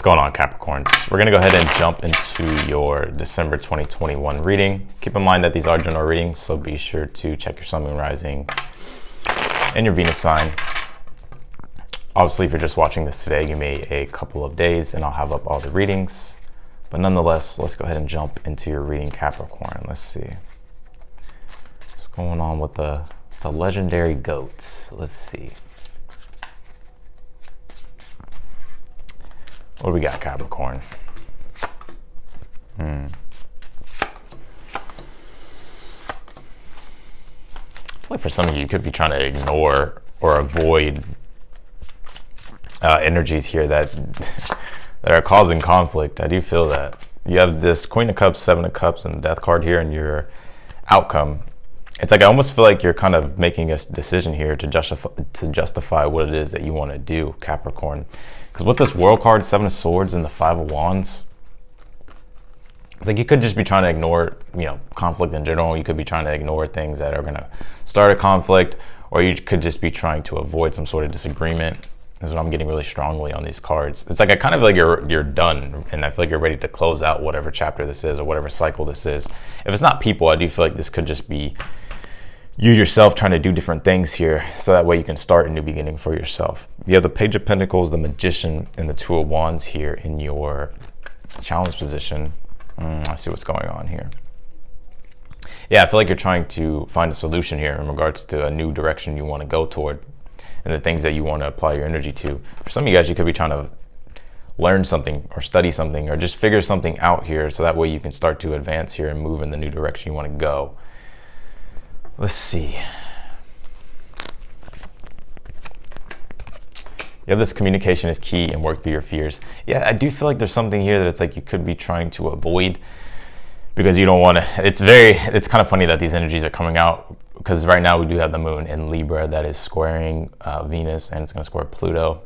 What's going on, Capricorns? We're going to go ahead and jump into your December 2021 reading. Keep in mind that these are general readings, so be sure to check your sun, moon, rising, and your Venus sign. Obviously, if you're just watching this today, you may a couple of days and I'll have up all the readings. But nonetheless, let's go ahead and jump into your reading, Capricorn. Let's see what's going on with the legendary goats. Let's see. What do we got, Capricorn? I feel like for some of you, you could be trying to ignore or avoid energies here that are causing conflict. I do feel that. You have this Queen of Cups, Seven of Cups, and the Death card here in your outcome. It's like I almost feel like you're kind of making a decision here to justify what it is that you want to do, Capricorn. Because with this World card, Seven of Swords, and the Five of Wands, it's like you could just be trying to ignore, conflict in general. You could be trying to ignore things that are going to start a conflict, or you could just be trying to avoid some sort of disagreement. Is what I'm getting really strongly on these cards. It's like I kind of feel like you're done, and I feel like you're ready to close out whatever chapter this is or whatever cycle this is. If it's not people, I do feel like this could just be you yourself trying to do different things here, so that way you can start a new beginning for yourself. You have the Page of Pentacles, the Magician, and the Two of Wands here in your challenge position. I see what's going on here. Yeah, I feel like you're trying to find a solution here in regards to a new direction you want to go toward and the things that you want to apply your energy to. For some of you guys, you could be trying to learn something or study something or just figure something out here, so that way you can start to advance here and move in the new direction you want to go. Let's see. You have this communication is key and work through your fears. Yeah, I do feel like there's something here that it's like you could be trying to avoid because you don't want to. It's kind of funny that these energies are coming out, because right now we do have the moon in Libra that is squaring Venus, and it's going to square Pluto.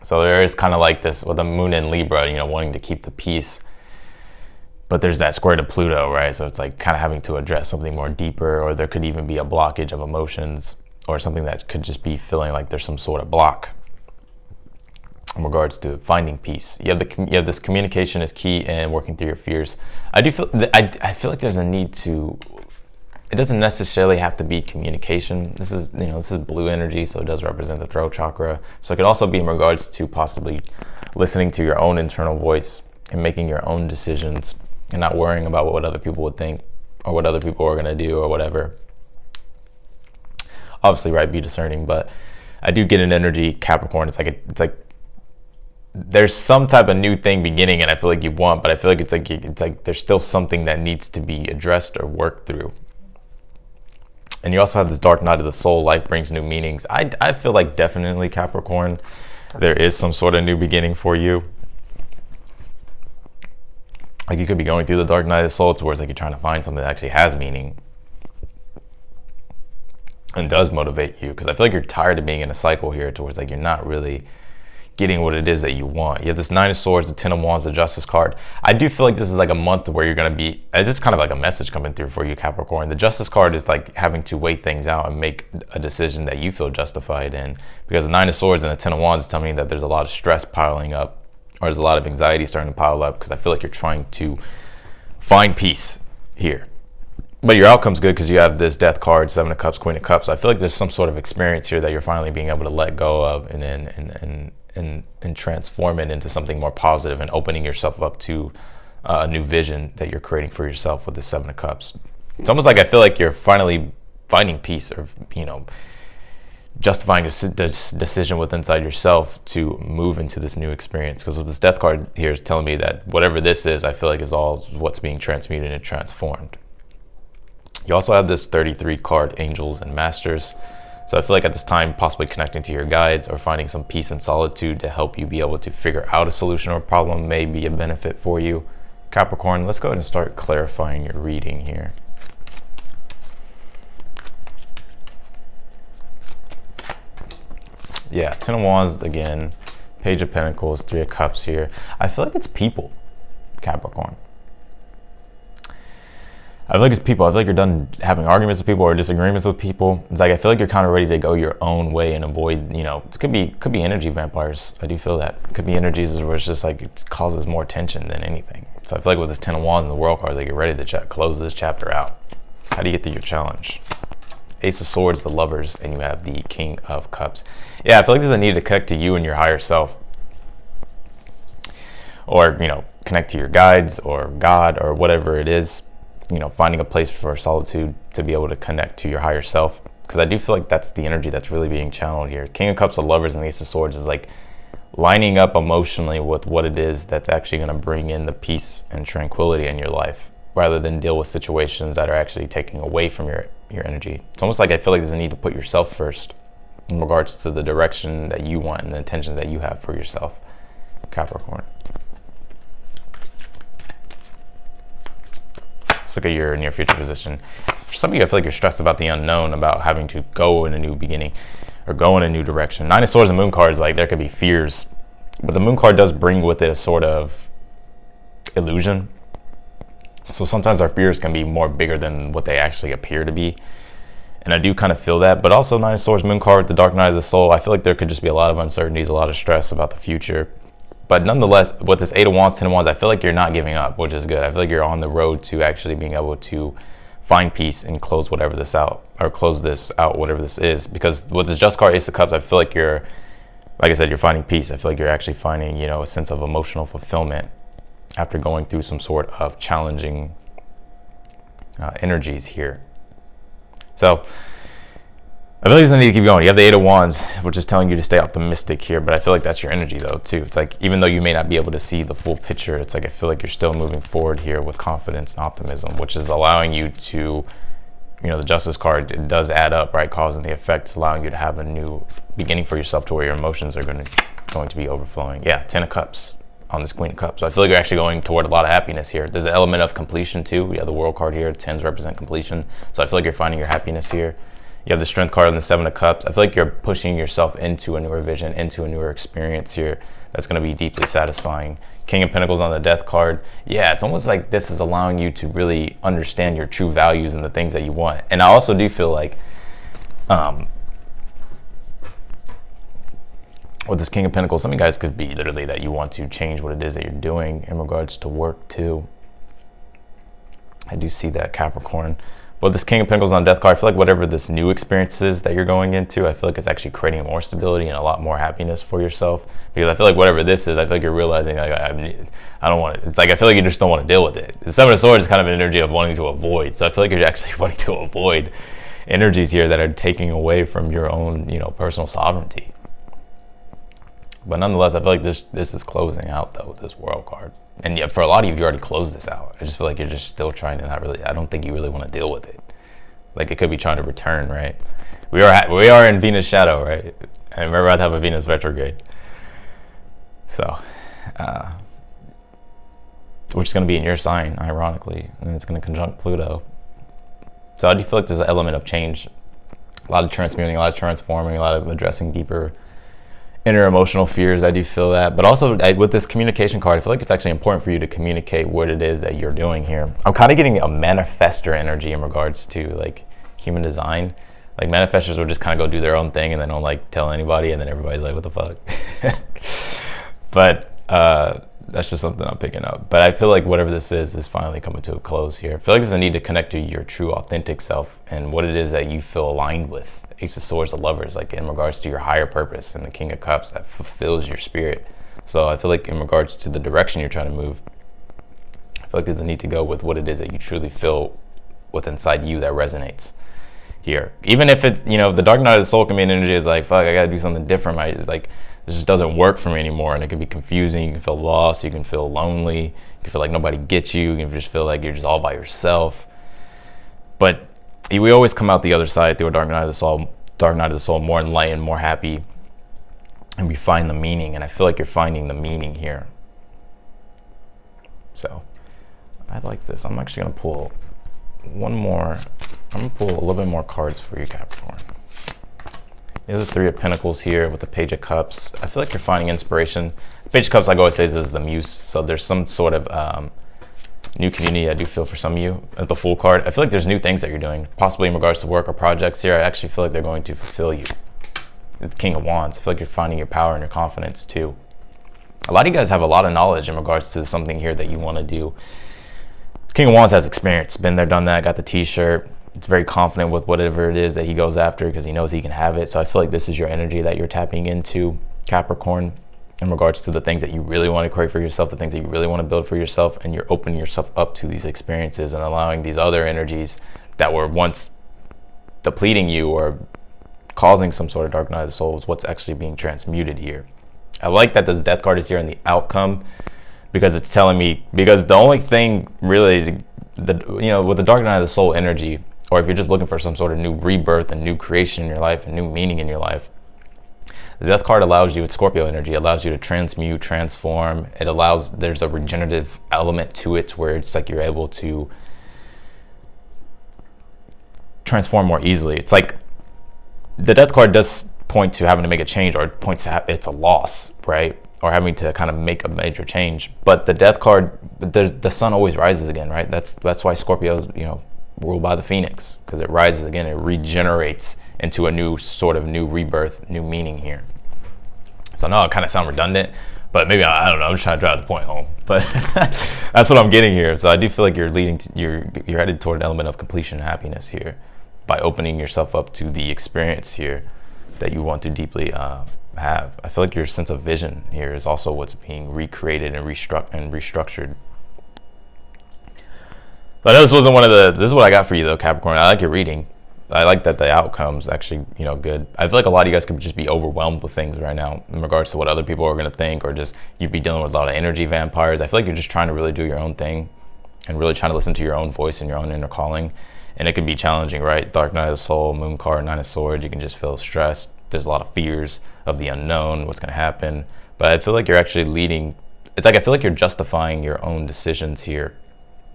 So there is kind of like this with the moon in Libra, wanting to keep the peace. But there's that square to Pluto, right? So it's like kind of having to address something more deeper, or there could even be a blockage of emotions or something that could just be feeling like there's some sort of block in regards to finding peace. You have this communication is key and working through your fears. I feel like there's a need to. It doesn't necessarily have to be communication. This is blue energy, so it does represent the throat chakra. So it could also be in regards to possibly listening to your own internal voice and making your own decisions, and not worrying about what other people would think or what other people are going to do or whatever. Obviously, right, be discerning, but I do get an energy, Capricorn. It's like there's some type of new thing beginning, and I feel like you want, but I feel like it's like there's still something that needs to be addressed or worked through. And you also have this dark night of the soul. Life brings new meanings. I feel like definitely, Capricorn, there is some sort of new beginning for you. Like you could be going through the dark night of the soul towards like you're trying to find something that actually has meaning and does motivate you. Because I feel like you're tired of being in a cycle here towards like you're not really getting what it is that you want. You have this Nine of Swords, the Ten of Wands, the Justice card. I do feel like this is like a month where you're going to be, this is kind of like a message coming through for you, Capricorn. The Justice card is like having to weigh things out and make a decision that you feel justified in. Because the Nine of Swords and the Ten of Wands is telling me that there's a lot of stress piling up, or there's a lot of anxiety starting to pile up, because I feel like you're trying to find peace here. But your outcome's good because you have this Death card, Seven of Cups, Queen of Cups. I feel like there's some sort of experience here that you're finally being able to let go of and transform it into something more positive, and opening yourself up to a new vision that you're creating for yourself with the Seven of Cups. It's almost like I feel like you're finally finding peace, or justifying this decision within inside yourself to move into this new experience. Because with this Death card here is telling me that whatever this is, I feel like is all what's being transmuted and transformed. You also have this 33 card, Angels and Masters. So I feel like at this time, possibly connecting to your guides or finding some peace and solitude to help you be able to figure out a solution or a problem may be a benefit for you. Capricorn, let's go ahead and start clarifying your reading here. Yeah, Ten of Wands again, Page of Pentacles, Three of Cups here. I feel like it's people, Capricorn. I feel like it's people. I feel like you're done having arguments with people or disagreements with people. It's like I feel like you're kind of ready to go your own way and avoid, you know, it could be energy vampires. I do feel that. It could be energies where it's just like it causes more tension than anything. So I feel like with this 10 of Wands and the World cards, like you're ready to close this chapter out. How do you get through your challenge? Ace of Swords, the Lovers, and you have the King of Cups. Yeah, I feel like there's a need to connect to you and your higher self. Or, you know, connect to your guides or God or whatever it is. You know, finding a place for solitude to be able to connect to your higher self. Because I do feel like that's the energy that's really being channeled here. King of Cups, the Lovers, and the Ace of Swords is like lining up emotionally with what it is that's actually going to bring in the peace and tranquility in your life, rather than deal with situations that are actually taking away from your energy. It's almost like I feel like there's a need to put yourself first in regards to the direction that you want and the intentions that you have for yourself, Capricorn. Let's look at your near future position. For some of you, I feel like you're stressed about the unknown, about having to go in a new beginning or go in a new direction. Nine of Swords and Moon cards, like there could be fears, but the Moon card does bring with it a sort of illusion. So sometimes our fears can be more bigger than what they actually appear to be. And I do kind of feel that, but also Nine of Swords, Moon card, the Dark Night of the Soul, I feel like there could just be a lot of uncertainties, a lot of stress about the future. But nonetheless, with this 8 of Wands, 10 of Wands, I feel like you're not giving up, which is good. I feel like you're on the road to actually being able to find peace and close whatever this out, or close this out, whatever this is. Because with this Just card, Ace of Cups, I feel like you're, like I said, you're finding peace. I feel like you're actually finding, you know, a sense of emotional fulfillment after going through some sort of challenging energies here. So I feel like there's a need to keep going. You have the 8 of Wands, which is telling you to stay optimistic here, but I feel like that's your energy though too. It's like, even though you may not be able to see the full picture, it's like I feel like you're still moving forward here with confidence and optimism, which is allowing you to, you know, the Justice card, it does add up, right? Cause and the effect is allowing you to have a new beginning for yourself to where your emotions are going to be overflowing. Yeah, 10 of Cups on this Queen of Cups. So I feel like you're actually going toward a lot of happiness here. There's an element of completion too. We have the World card here. 10s represent completion. So I feel like you're finding your happiness here. You have the Strength card and the 7 of Cups. I feel like you're pushing yourself into a newer vision, into a newer experience here that's going to be deeply satisfying. King of Pentacles on the Death card. Yeah, it's almost like this is allowing you to really understand your true values and the things that you want. And I also do feel like with this King of Pentacles, some of you guys could be literally that you want to change what it is that you're doing in regards to work too. I do see that, Capricorn. But this King of Pentacles on Death card, I feel like whatever this new experience is that you're going into, I feel like it's actually creating more stability and a lot more happiness for yourself. Because I feel like whatever this is, I feel like you're realizing, like, I don't want it. It's like I feel like you just don't want to deal with it. The 7 of Swords is kind of an energy of wanting to avoid. So I feel like you're actually wanting to avoid energies here that are taking away from your own, you know, personal sovereignty. But nonetheless, I feel like this is closing out though with this World card. And yet for a lot of you already closed this out. I just feel like you're just still trying to not really, I don't think you really want to deal with it. Like it could be trying to return, right? We are in Venus shadow, right? And remember, I'd have a Venus retrograde. So, which is going to be in your sign, ironically. And it's going to conjunct Pluto. So I do feel like there's an element of change. A lot of transmuting, a lot of transforming, a lot of addressing deeper inner emotional fears. I do feel that. But also with this communication card, I feel like it's actually important for you to communicate what it is that you're doing here. I'm kind of getting a manifestor energy in regards to like human design. Like manifestors will just kind of go do their own thing and they don't like tell anybody, and then everybody's like, what the fuck? But that's just something I'm picking up. But I feel like whatever this is finally coming to a close here. I feel like there's a need to connect to your true authentic self and what it is that you feel aligned with. Ace of Swords, the Lovers, like in regards to your higher purpose, and the King of Cups that fulfills your spirit. So I feel like in regards to the direction you're trying to move, I feel like there's a need to go with what it is that you truly feel with inside you that resonates here. Even if it, you know, the Dark Night of the Soul can be an energy is like, fuck, I gotta do something different. Like this just doesn't work for me anymore, and it can be confusing. You can feel lost, you can feel lonely, you can feel like nobody gets you, you can just feel like you're just all by yourself. But we always come out the other side through a Dark Night of the Soul more enlightened, more happy, and we find the meaning. And I feel like you're finding the meaning here. So I like this. I'm actually gonna pull one more. I'm gonna pull a little bit more cards for you, Capricorn. There's the 3 of Pentacles here with the Page of Cups. I feel like you're finding inspiration. The Page of Cups, like I always say, is the muse. So there's some sort of New community, I do feel for some of you. At the Fool card, I feel like there's new things that you're doing, possibly in regards to work or projects here. I actually feel like they're going to fulfill you. The King of Wands, I feel like you're finding your power and your confidence too. A lot of you guys have a lot of knowledge in regards to something here that you want to do. King of Wands has experience, been there, done that, got the t-shirt. It's very confident with whatever it is that he goes after because he knows he can have it. So I feel like this is your energy that you're tapping into, Capricorn, in regards to the things that you really want to create for yourself, the things that you really want to build for yourself, and you're opening yourself up to these experiences and allowing these other energies that were once depleting you or causing some sort of dark night of the soul is what's actually being transmuted here. I like that this death card is here in the outcome because it's telling me, because the only thing really, with the dark night of the soul energy, or if you're just looking for some sort of new rebirth and new creation in your life and new meaning in your life, the death card allows you, it's Scorpio energy, allows you to transmute, transform. It allows, there's a regenerative element to it where it's like you're able to transform more easily. It's like the death card does point to having to make a change, or it points to it's a loss, right? Or having to kind of make a major change. But the death card, the sun always rises again, right? That's why Scorpio's, ruled by the phoenix, because it rises again, it regenerates into a new sort of new rebirth, new meaning here. So I know it kind of sounds redundant, but maybe I don't know, I'm just trying to drive the point home. But that's what I'm getting here. So I do feel like you're you're headed toward an element of completion and happiness here by opening yourself up to the experience here that you want to deeply have. I feel like your sense of vision here is also what's being recreated and restructured. But this wasn't this is what I got for you though, Capricorn. I like your reading. I like that the outcome's actually, good. I feel like a lot of you guys could just be overwhelmed with things right now in regards to what other people are going to think, or just you'd be dealing with a lot of energy vampires. I feel like you're just trying to really do your own thing and really trying to listen to your own voice and your own inner calling. And it can be challenging, right? Dark Night of the Soul, Moon card, Nine of Swords. You can just feel stressed. There's a lot of fears of the unknown, what's going to happen. But I feel like you're actually leading. It's like I feel like you're justifying your own decisions here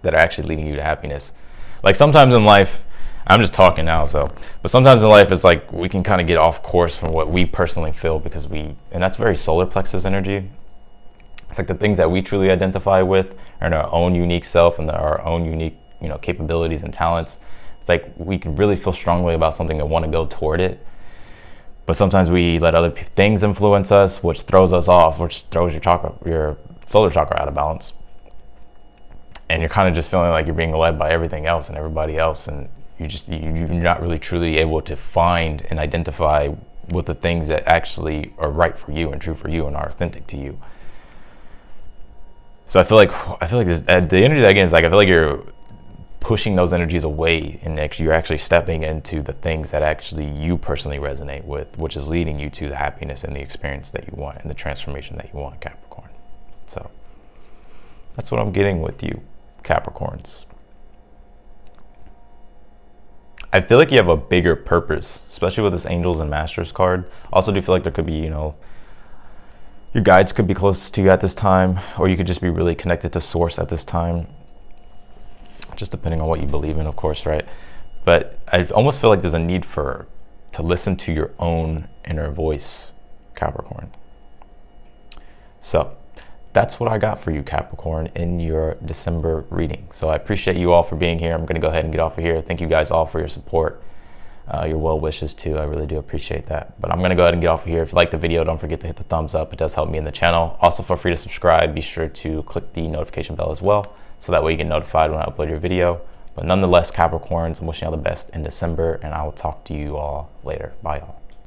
that are actually leading you to happiness. Like sometimes in life, I'm just talking now, but sometimes in life it's like we can kind of get off course from what we personally feel because and that's very solar plexus energy. It's like the things that we truly identify with are in our own unique self and our own unique, capabilities and talents. It's like we can really feel strongly about something and want to go toward it. But sometimes we let other things influence us, which throws us off, which throws your solar chakra out of balance. And you're kind of just feeling like you're being led by everything else and everybody else, and you're not really truly able to find and identify with the things that actually are right for you and true for you and are authentic to you. So I feel like this, the energy that again is like I feel like you're pushing those energies away, and you're actually stepping into the things that actually you personally resonate with, which is leading you to the happiness and the experience that you want and the transformation that you want, Capricorn. So that's what I'm getting with you, Capricorns. I feel like you have a bigger purpose, especially with this Angels and Masters card. Also do feel like there could be, your guides could be close to you at this time, or you could just be really connected to source at this time. Just depending on what you believe in, of course, right? But I almost feel like there's a need to listen to your own inner voice, Capricorn. So that's what I got for you, Capricorn, in your December reading. So I appreciate you all for being here. I'm going to go ahead and get off of here. Thank you guys all for your support, your well wishes too. I really do appreciate that. But I'm going to go ahead and get off of here. If you like the video, don't forget to hit the thumbs up. It does help me in the channel. Also, feel free to subscribe. Be sure to click the notification bell as well, so that way you get notified when I upload your video. But nonetheless, Capricorns, I'm wishing you all the best in December, and I will talk to you all later. Bye, y'all.